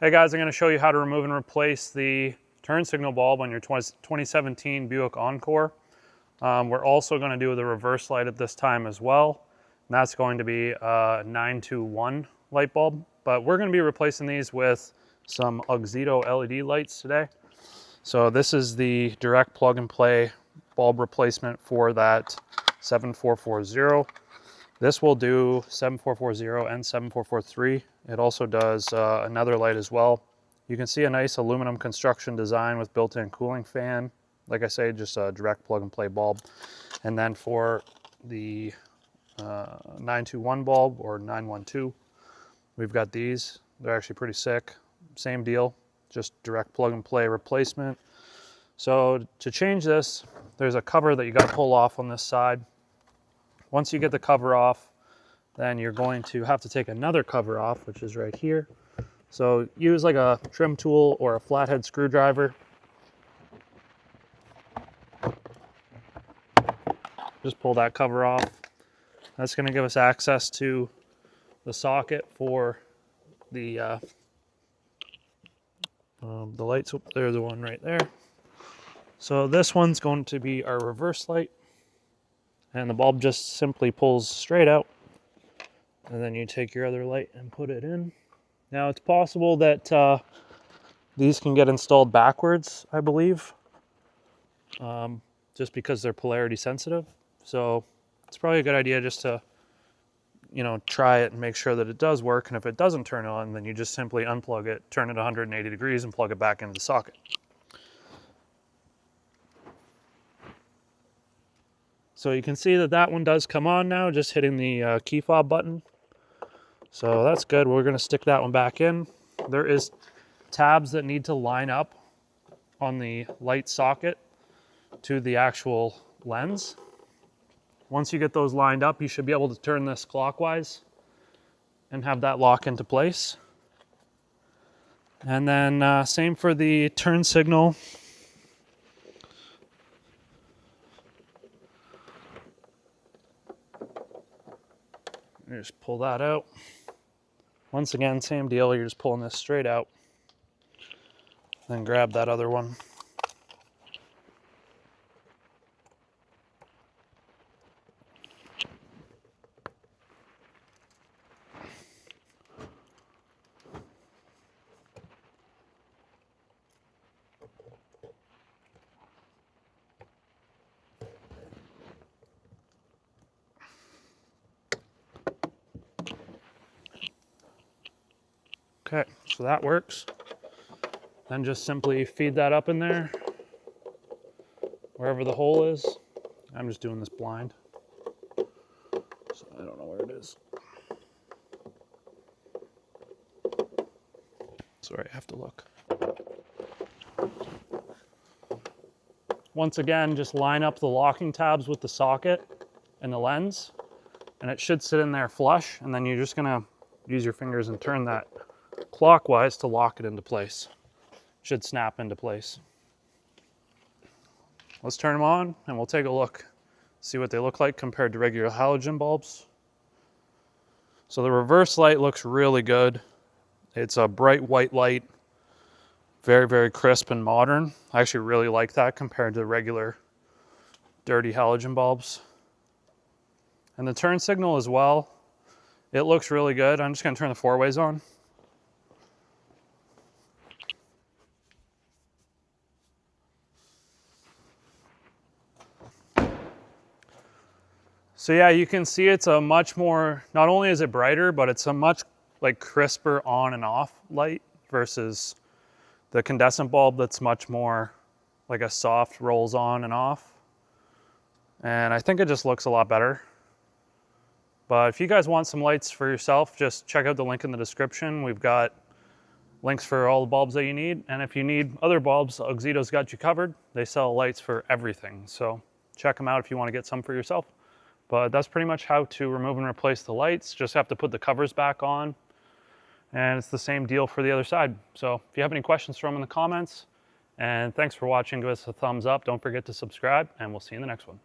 Hey guys, I'm going to show you how to remove and replace the turn signal bulb on your 2017 Buick Encore. We're also going to do the reverse light at this time as well. And that's going to be a 921 light bulb. But we're going to be replacing these with some Auxito LED lights today. So this is the direct plug and play bulb replacement for that 7440. This will do 7440 and 7443. It also does another light as well. You can see a nice aluminum construction design with built-in cooling fan. Like I say, just a direct plug and play bulb. And then for the 921 bulb or 912, we've got these. They're actually pretty sick. Same deal, just direct plug and play replacement. So to change this, there's a cover that you got to pull off on this side. Once you get the cover off, then you're going to have to take another cover off, which is right here. So use like a trim tool or a flathead screwdriver. Just pull that cover off. That's going to give us access to the socket for the lights. There's the one right there. So this one's going to be our reverse light. And the bulb just simply pulls straight out. And then you take your other light and put it in. Now it's possible that these can get installed backwards, I believe, just because they're polarity sensitive. So it's probably a good idea just to, try it and make sure that it does work. And if it doesn't turn on, then you just simply unplug it, turn it 180 degrees and plug it back into the socket. So you can see that that one does come on now, just hitting the key fob button. So that's good. We're going to stick that one back in. There is tabs that need to line up on the light socket to the actual lens. Once you get those lined up, you should be able to turn this clockwise and have that lock into place. And then same for the turn signal. You just pull that out. Once again, same deal, you're just pulling this straight out. Then grab that other one. Okay, so that works. Then just simply feed that up in there, wherever the hole is. I'm just doing this blind, so I don't know where it is. Sorry, I have to look. Once again, just line up the locking tabs with the socket and the lens, and it should sit in there flush, and then you're just gonna use your fingers and turn that clockwise to lock it into place. Should snap into place. Let's turn them on and we'll take a look, see what they look like compared to regular halogen bulbs. So the reverse light looks really good. It's a bright white light, very, very crisp and modern. I actually really like that compared to the regular dirty halogen bulbs. And the turn signal as well, it looks really good. I'm just gonna turn the 4-ways on. So yeah, you can see it's a much more, not only is it brighter, but it's a much crisper on and off light versus the incandescent bulb that's much more like a soft rolls on and off. And I think it just looks a lot better. But if you guys want some lights for yourself, just check out the link in the description. We've got links for all the bulbs that you need. And if you need other bulbs, Auxito's got you covered. They sell lights for everything. So check them out if you want to get some for yourself. But that's pretty much how to remove and replace the lights. Just have to put the covers back on. And it's the same deal for the other side. So if you have any questions, throw them in the comments. And thanks for watching. Give us a thumbs up. Don't forget to subscribe, and we'll see you in the next one.